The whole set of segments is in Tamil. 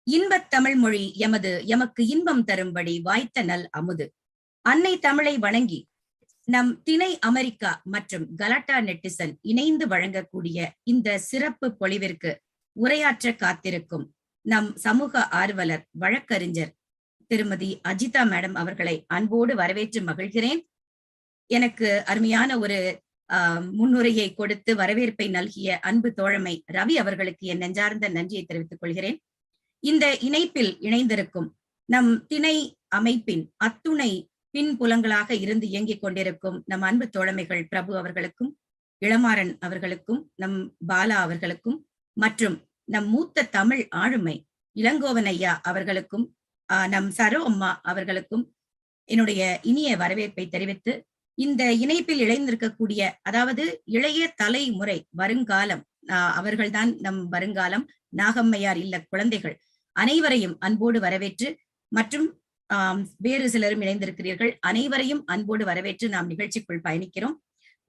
இன்பத் தமிழ் மொழி எமக்கு இன்பம் தரும்படி வாய்த்த நல் அமுது. அன்னை தமிழை வணங்கி நம் திணை அமெரிக்கா மற்றும் கலாட்டா நெட்டிசன் இணைந்து வழங்கக்கூடிய இந்த சிறப்பு பொழிவிற்கு உரையாற்ற காத்திருக்கும் நம் சமூக ஆர்வலர் வழக்கறிஞர் திருமதி அஜிதா மேடம் அவர்களை அன்போடு வரவேற்று மகிழ்கிறேன். எனக்கு அருமையான ஒரு முன்னுரையை கொடுத்து வரவேற்பை நல்கிய அன்பு தோழமை ரவி அவர்களுக்கு என் நெஞ்சார்ந்த நன்றியை தெரிவித்துக் கொள்கிறேன். இந்த இணைப்பில் இணைந்திருக்கும் நம் திணை அமைப்பின் அத்துணை பின்புலங்களாக இருந்து இயங்கிக் கொண்டிருக்கும் நம் அன்பு தோழமைகள் பிரபு அவர்களுக்கும், இளமாறன் அவர்களுக்கும், நம் பாலா அவர்களுக்கும் மற்றும் நம் மூத்த தமிழ் ஆளுமை இளங்கோவன் ஐயா அவர்களுக்கும், நம் சரோ அம்மா அவர்களுக்கும் என்னுடைய இனிய வரவேற்பை தெரிவித்து, இந்த இணைப்பில் இணைந்திருக்கக்கூடிய அதாவது இளைய தலைமுறை வருங்காலம், அவர்கள்தான் நம் வருங்காலம், நாகம்மையார் இல்ல குழந்தைகள் அனைவரையும் அன்போடு வரவேற்று, மற்றும் வேறு சிலரும் இணைந்திருக்கிறீர்கள், அனைவரையும் அன்போடு வரவேற்று நாம் நிகழ்ச்சிக்குள் பயணிக்கிறோம்.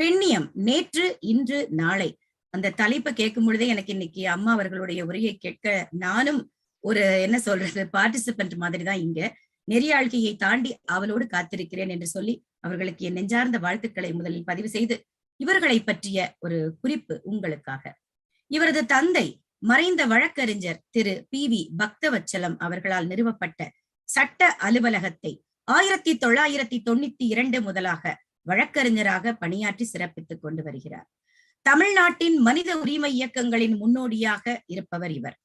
பெண்ணியம் நேற்று இன்று நாளை அந்த தலைப்பை கேட்கும் பொழுதே எனக்கு இன்னைக்கு அம்மா அவர்களுடைய உரையை கேட்க நானும் ஒரு என்ன சொல்றது பார்ட்டிசிபென்ட் மாதிரி தான் இங்க நெறியாழ்கையை தாண்டி அவளோடு காத்திருக்கிறேன் என்று சொல்லி அவர்களுக்கு என் நெஞ்சார்ந்த வாழ்த்துக்களை முதலில் பதிவு செய்து, இவர்களை பற்றிய ஒரு குறிப்பு உங்களுக்காக. இவரது தந்தை மறைந்த வழக்கறிஞர் திரு பி.வி. பக்தவச்சலம் அவர்களால் நிறுவப்பட்ட சட்ட அலுவலகத்தை 1992 முதலாக வழக்கறிஞராக பணியாற்றி சிறப்பித்துக் கொண்டு வருகிறார். தமிழ்நாட்டின் மனித உரிமை இயக்கங்களின் முன்னோடியாக இருப்பவர் இவர்.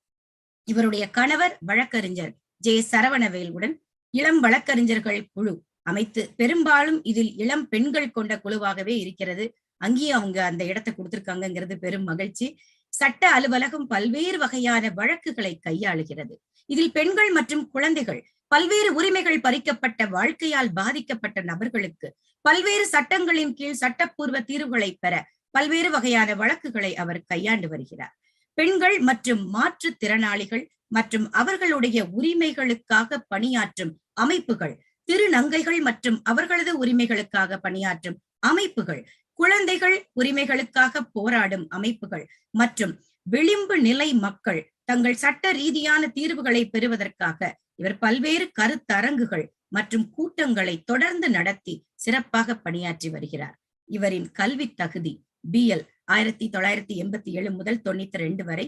இவருடைய கணவர் வழக்கறிஞர் ஜே சரவணவேலுடன் இளம் வழக்கறிஞர்கள் குழு அமைத்து, பெரும்பாலும் இதில் இளம் பெண்கள் கொண்ட குழுவாகவே இருக்கிறது. அங்கேயும் அவங்க அந்த இடத்தை கொடுத்திருக்காங்கிறது பெரும் மகிழ்ச்சி. சட்ட அலுவலகம் பல்வேறு வகையான வழக்குகளை கையாளுகிறது. இதில் பெண்கள் மற்றும் குழந்தைகள், பல்வேறு உரிமைகள் பறிக்கப்பட்ட, வாழ்க்கையால் பாதிக்கப்பட்ட நபர்களுக்கு பல்வேறு சட்டங்களின் கீழ் சட்டப்பூர்வ தீர்வுகளை பெற பல்வேறு வகையான வழக்குகளை அவர் கையாண்டு வருகிறார். பெண்கள் மற்றும் மாற்றுத்திறனாளிகள் மற்றும் அவர்களுடைய உரிமைகளுக்காக பணியாற்றும் அமைப்புகள், திருநங்கைகள் மற்றும் அவர்களது உரிமைகளுக்காக பணியாற்றும் அமைப்புகள், குழந்தைகள் உரிமைகளுக்காக போராடும் அமைப்புகள் மற்றும் விளிம்பு நிலை மக்கள் தங்கள் சட்ட ரீதியான தீர்வுகளை பெறுவதற்காக இவர் பல்வேறு கருத்தரங்குகள் மற்றும் கூட்டங்களை தொடர்ந்து நடத்தி சிறப்பாக பணியாற்றி வருகிறார். இவரின் கல்வி தகுதி BL 1987 முதல் 92 வரை,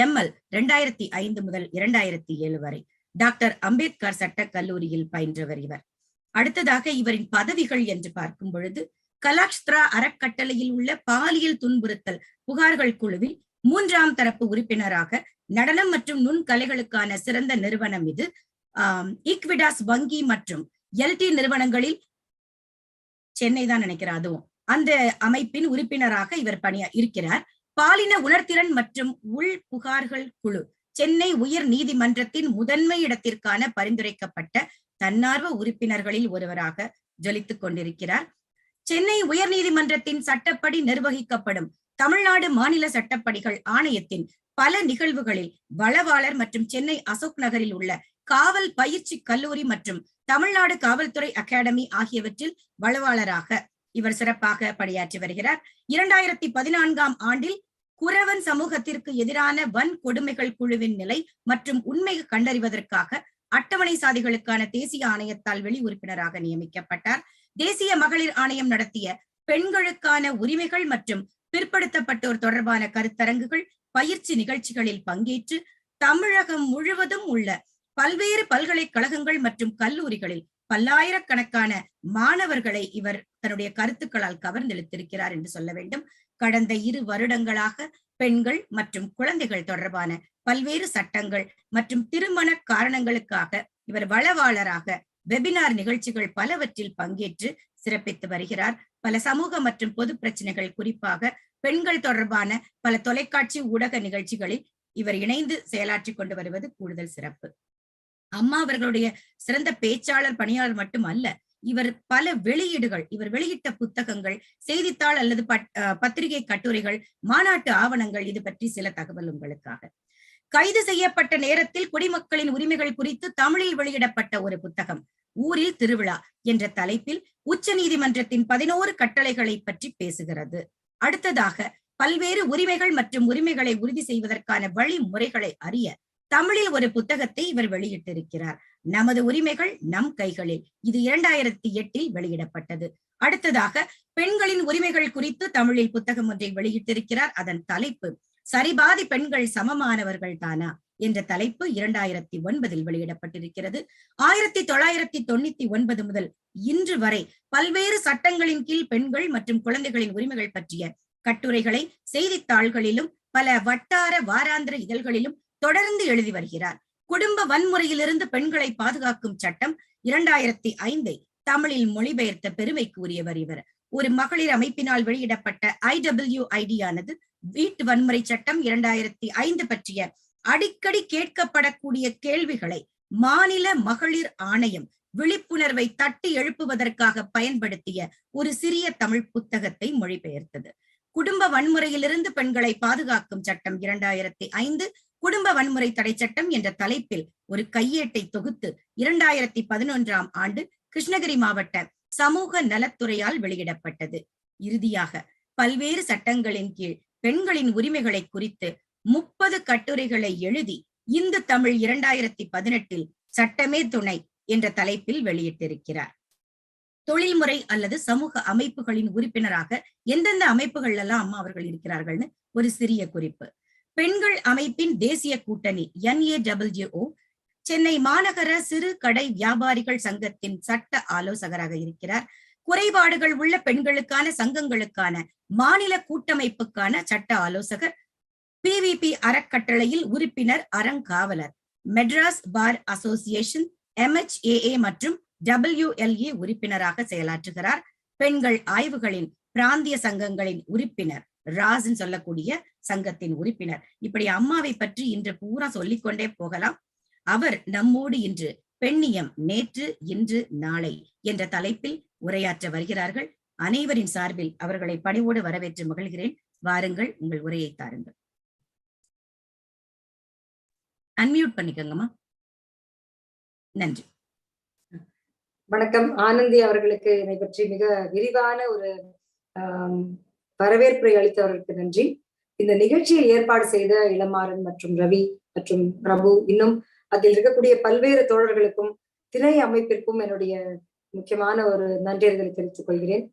ML 2005 முதல் 2007 வரை, டாக்டர் அம்பேத்கர் சட்டக் கல்லூரியில் பயின்றவர் இவர். அடுத்ததாக இவரின் பதவிகள் என்று பார்க்கும் பொழுது, கலாக்ஷ்த்ரா அறக்கட்டளையில் உள்ள பாலியல் துன்புறுத்தல் புகார்கள் குழுவில் 3ஆம் தரப்பு உறுப்பினராக, நடனம் மற்றும் நுண்கலைகளுக்கான சிறந்த நிறுவனம் இது, ஈக்விடாஸ் வங்கி மற்றும் LT நிறுவனங்களில் சென்னை தான் நினைக்கிறார், அதுவும் அந்த அமைப்பின் உறுப்பினராக இவர் இருக்கிறார். பாலின உணர்திறன் மற்றும் உள் புகார்கள் குழு சென்னை உயர் நீதிமன்றத்தின் முதன்மை இடத்திற்கான பரிந்துரைக்கப்பட்ட தன்னார்வ உறுப்பினர்களில் ஒருவராக ஜொலித்துக் கொண்டிருக்கிறார். சென்னை உயர் நீதிமன்றத்தின் சட்டப்படி நிர்வகிக்கப்படும் தமிழ்நாடு மாநில சட்டப்படிகள் ஆணையத்தின் பல நிகழ்வுகளில் வளவாளர் மற்றும் சென்னை அசோக் நகரில் உள்ள காவல் பயிற்சி கல்லூரி மற்றும் தமிழ்நாடு காவல்துறை அகாடமி ஆகியவற்றில் வளவாளராக இவர் சிறப்பாக பணியாற்றி வருகிறார். 2014ஆம் ஆண்டில் குறவன் சமூகத்திற்கு எதிரான வன்கொடுமைகள் குழுவின் நிலை மற்றும் உண்மை கண்டறிவதற்காக அட்டவணை சாதிகளுக்கான தேசிய ஆணையத்தால் வெளி உறுப்பினராக நியமிக்கப்பட்டார். தேசிய மகளிர் ஆணையம் நடத்திய பெண்களுக்கான உரிமைகள் மற்றும் பிற்படுத்தப்பட்டோர் தொடர்பான கருத்தரங்குகள், பயிற்சி நிகழ்ச்சிகளில் பங்கேற்று தமிழகம் முழுவதும் உள்ள பல்வேறு பல்கலைக்கழகங்கள் மற்றும் கல்லூரிகளில் பல்லாயிரக்கணக்கான மாணவர்களை இவர் தன்னுடைய கருத்துக்களால் கவர்ந்தெழுத்திருக்கிறார் என்று சொல்ல வேண்டும். கடந்த 2 வருடங்களாக பெண்கள் மற்றும் குழந்தைகள் தொடர்பான பல்வேறு சட்டங்கள் மற்றும் திருமண காரணங்களுக்காக இவர் வளவாளராக வெபினார் நிகழ்ச்சிகள் பலவற்றில் பங்கேற்று சிறப்பித்து வருகிறார். பல சமூக மற்றும் பொது பிரச்சனைகள், குறிப்பாக பெண்கள் தொடர்பான பல தொலைக்காட்சி ஊடக நிகழ்ச்சிகளில் இவர் இணைந்து செயலாற்றி கொண்டு வருவது கூடுதல் சிறப்பு. அம்மா அவர்களுடைய சிறந்த பேச்சாளர், பணியாளர் மட்டும் அல்ல, இவர் பல வெளியீடுகள், இவர் வெளியிட்ட புத்தகங்கள், செய்தித்தாள் அல்லது பத்திரிகை கட்டுரைகள், மாநாட்டு ஆவணங்கள், இது பற்றி சில தகவல் உங்களுக்காக. கைது செய்யப்பட்ட நேரத்தில் குடிமக்களின் உரிமைகள் குறித்து தமிழில் வெளியிடப்பட்ட ஒரு புத்தகம் ஊரில் திருவிழா என்ற தலைப்பில் உச்ச நீதிமன்றத்தின் 11 கட்டளைகளை பற்றி பேசுகிறது. அடுத்ததாக பல்வேறு உரிமைகள் மற்றும் உரிமைகளை உறுதி செய்வதற்கான வழிமுறைகளை அறிய தமிழில் ஒரு புத்தகத்தை இவர் வெளியிட்டிருக்கிறார். நமது உரிமைகள் நம் கைகளில். இது 2008 வெளியிடப்பட்டது. அடுத்ததாக பெண்களின் உரிமைகள் குறித்து தமிழில் புத்தகம் ஒன்றை வெளியிட்டிருக்கிறார். அதன் தலைப்பு சரிபாதி பெண்கள் சமமானவர்கள் தானா என்ற தலைப்பு 2009 வெளியிடப்பட்டிருக்கிறது. 1999 முதல் இன்று வரை பல்வேறு சட்டங்களின் கீழ் பெண்கள் மற்றும் குழந்தைகளின் உரிமைகள் பற்றிய கட்டுரைகளை செய்தித்தாள்களிலும் பல வட்டார வாராந்திர இதழ்களிலும் தொடர்ந்து எழுதி வருகிறார். குடும்ப வன்முறையிலிருந்து பெண்களை பாதுகாக்கும் சட்டம் 2005 தமிழில் மொழிபெயர்த்த பெருமைக்கு உரியவர் இவர். ஒரு மகளிர் அமைப்பினால் வெளியிடப்பட்ட IWID ஆனது வீட்டு வன்முறை சட்டம் 2005 பற்றிய அடிக்கடி கேட்கப்படக்கூடிய கேள்விகளை மாநில மகளிர் ஆணையம் விழிப்புணர்வை தட்டி எழுப்புவதற்காக பயன்படுத்திய ஒரு சிறிய தமிழ் புத்தகத்தை மொழிபெயர்த்தது. குடும்ப வன்முறையிலிருந்து பெண்களை பாதுகாக்கும் சட்டம் 2005 குடும்ப வன்முறை தடை சட்டம் என்ற தலைப்பில் ஒரு கையேட்டை தொகுத்து 2011 ஆண்டு கிருஷ்ணகிரி மாவட்ட சமூக நலத்துறையால் வெளியிடப்பட்டது. இறுதியாக பல்வேறு சட்டங்களின் கீழ் பெண்களின் உரிமைகளை குறித்து 30 கட்டுரைகளை எழுதி இந்து தமிழ் 2018 சட்டமே துணை என்ற தலைப்பில் வெளியிட்டிருக்கிறார். தொழில்முறை அல்லது சமூக அமைப்புகளின் உறுப்பினராக எந்தெந்த அமைப்புகள் எல்லாம் அம்மா அவர்கள் இருக்கிறார்கள்னு ஒரு சிறிய குறிப்பு. பெண்கள் அமைப்பின் தேசிய கூட்டணி NAWO சென்னை மாநகர சிறு கடை வியாபாரிகள் சங்கத்தின் சட்ட ஆலோசகராக இருக்கிறார். குறைபாடுகள் உள்ள பெண்களுக்கான சங்கங்களுக்கான மாநில கூட்டமைப்புக்கான சட்ட ஆலோசகர், PVP அறக்கட்டளையில் உறுப்பினர், அறங்காவலர், மெட்ராஸ் பார் அசோசியேஷன் MHAA மற்றும் WLA உறுப்பினராக செயலாற்றுகிறார். பெண்கள் ஆய்வுகளின் பிராந்திய சங்கங்களின் உறுப்பினர், ராஸ்ன்னு சொல்லக்கூடிய சங்கத்தின் உறுப்பினர். இப்படி அம்மாவை பற்றி இன்று பூரா சொல்லிக்கொண்டே போகலாம். அவர் நம்மோடு இன்று பெண்ணியம் நேற்று இன்று நாளை என்ற தலைப்பில் உரையாற்ற வருகிறார்கள். அனைவரின் சார்பில் அவர்களை பணிவோடு வரவேற்று மகிழ்கிறேன். வாருங்கள், உங்கள் உரையை தாருங்கள். அன்மியூட் பண்ணிக்கோங்கம்மா. நன்றி. வணக்கம். ஆனந்தி அவர்களுக்கு என்னை பற்றி மிக விரிவான ஒரு வரவேற்பை அளித்தவர்களுக்கு நன்றி. இந்த நிகழ்ச்சியை ஏற்பாடு செய்த இளமாறன் மற்றும் ரவி மற்றும் பிரபு, இன்னும் அதில் இருக்கக்கூடிய பல்வேறு தோழர்களுக்கும் திணை அமைப்பிற்கும் என்னுடைய முக்கியமான ஒரு நன்றியர்களை தெரிவித்துக் கொள்கிறேன்.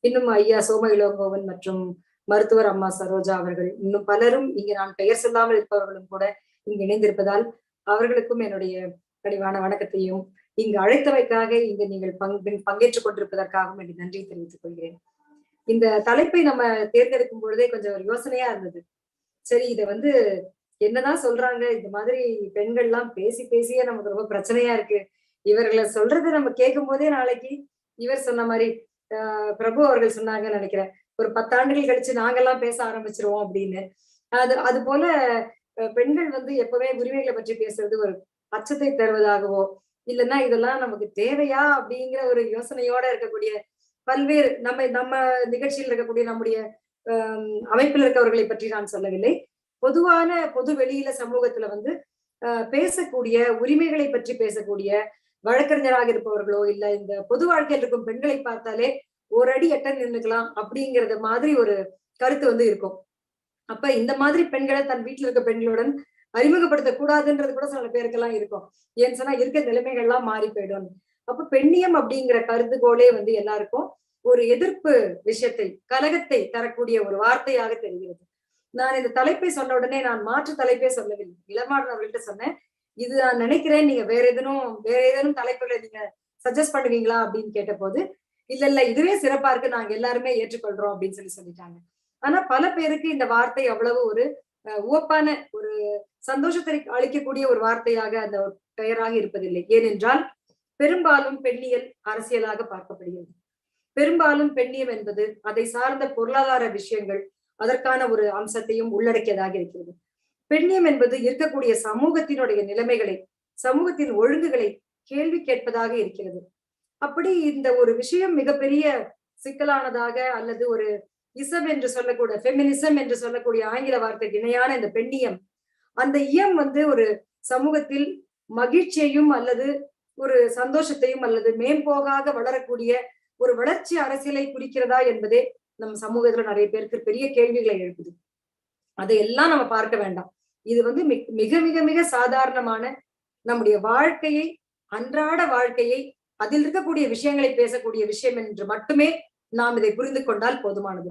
இன்னும் ஐயா சோம இளங்கோவன் மற்றும் மருத்துவர் அம்மா சரோஜா அவர்கள், இன்னும் பலரும் இங்கு நான் பெயர் சொல்லாமல் இருப்பவர்களும் கூட இங்கு இணைந்திருப்பதால் அவர்களுக்கும் என்னுடைய கனிவான வணக்கத்தையும், இங்கு அழைத்தவைக்காக இங்கு நீங்கள் பங்கேற்றுக் கொண்டிருப்பதற்காகவும் என்னுடைய நன்றியை தெரிவித்துக் கொள்கிறேன். இந்த தலைப்பை நம்ம தேர்ந்தெடுக்கும் பொழுதே கொஞ்சம் ஒரு யோசனையா இருந்தது. சரி, இதை என்னதான் சொல்றாங்க, இந்த மாதிரி பெண்கள் எல்லாம் பேசி பேசியே நமக்கு ரொம்ப பிரச்சனையா இருக்கு. இவர்களை சொல்றது நம்ம கேட்கும் போதே நாளைக்கு இவர் சொன்ன மாதிரி பிரபு அவர்கள் சொன்னாங்கன்னு நினைக்கிறேன், ஒரு 10 ஆண்டுகள் கழிச்சு நாங்கெல்லாம் பேச ஆரம்பிச்சிருவோம் அப்படின்னு. அது போல பெண்கள் எப்பவுமே உரிமைகளை பற்றி பேசுறது ஒரு அச்சத்தை தருவதாகவோ, இல்லைன்னா இதெல்லாம் நமக்கு தேவையா அப்படிங்கிற ஒரு யோசனையோட இருக்கக்கூடிய பல்வேறு நம்ம நிகழ்ச்சியில் இருக்கக்கூடிய நம்முடைய அமைப்பில் இருக்கவர்களை பற்றி நான் சொல்லவில்லை. பொதுவான பொது வெளியில சமூகத்துல பேசக்கூடிய உரிமைகளை பற்றி பேசக்கூடிய வழக்கறிஞராக இருப்பவர்களோ, இல்ல இந்த பொது வாழ்க்கையில் இருக்கும் பெண்களை பார்த்தாலே ஒரு அடி எட்ட நின்னுக்கலாம் அப்படிங்கறது மாதிரி ஒரு கருத்து இருக்கும். அப்ப இந்த மாதிரி பெண்களை தன் வீட்டுல இருக்க பெண்களுடன் அறிமுகப்படுத்த கூடாதுன்றது கூட சில பேருக்கெல்லாம் இருக்கும். ஏன்னு சொன்னா இருக்க நிலைமைகள்லாம் மாறி போயிடும். அப்ப பெண்ணியம் அப்படிங்கிற கருதுகோளே எல்லாருக்கும் ஒரு எதிர்ப்பு விஷயத்தை, கலகத்தை தரக்கூடிய ஒரு வார்த்தையாக தெரிகிறது. நான் இந்த தலைப்பை சொன்ன உடனே நான் மாற்று தலைப்பே சொல்லவில்லை. இளமாறன் அவர்கள்ட்ட சொன்னேன், இது நான் நினைக்கிறேன், நீங்க வேற ஏதேனும் தலைப்புகளை நீங்க சஜஸ்ட் பண்ணுவீங்களா அப்படின்னு கேட்ட போது, இல்ல இதுவே சிறப்பா இருக்கு, நாங்க எல்லாருமே ஏற்றுக்கொள்றோம் அப்படின்னு சொல்லிட்டாங்க. ஆனா பல பேருக்கு இந்த வார்த்தை அவ்வளவு ஒரு உவப்பான ஒரு சந்தோஷத்தை அளிக்கக்கூடிய ஒரு வார்த்தையாக அந்த பெயராக இருப்பதில்லை. ஏனென்றால் பெரும்பாலும் பெண்ணியல் அரசியலாக பார்க்கப்படுகிறது. பெரும்பாலும் பெண்ணியம் என்பது அதை சார்ந்த பொருளாதார விஷயங்கள், அதற்கான ஒரு அம்சத்தையும் உள்ளடக்கியதாக இருக்கிறது. பெண்ணியம் என்பது இருக்கக்கூடிய சமூகத்தினுடைய நிலைமைகளை, சமூகத்தின் ஒழுங்குகளை கேள்வி கேட்பதாக இருக்கிறது. அப்படி இந்த ஒரு விஷயம் மிகப்பெரிய சிக்கலானதாக, அல்லது ஒரு இசம் என்று சொல்லக்கூடிய ஃபெமினிசம் என்று சொல்லக்கூடிய ஆங்கில வார்த்தைக்கு இணையான இந்த பெண்ணியம், அந்த இயம் ஒரு சமூகத்தில் மகிழ்ச்சியையும் அல்லது ஒரு சந்தோஷத்தையும் அல்லது மேம்போகாக வளரக்கூடிய ஒரு வளர்ச்சி அரசியலை குறிக்கிறதா என்பதே நம்ம சமூகத்துல நிறைய பேருக்கு பெரிய கேள்விகளை எழுப்புது. அதையெல்லாம் நம்ம பார்க்க வேண்டாம். இது வந்து மிக மிக மிக சாதாரணமான நம்முடைய வாழ்க்கையை, அன்றாட வாழ்க்கையை, அதில் இருக்கக்கூடிய விஷயங்களை பேசக்கூடிய விஷயம் என்று மட்டுமே நாம் இதை புரிந்து கொண்டால் போதுமானது.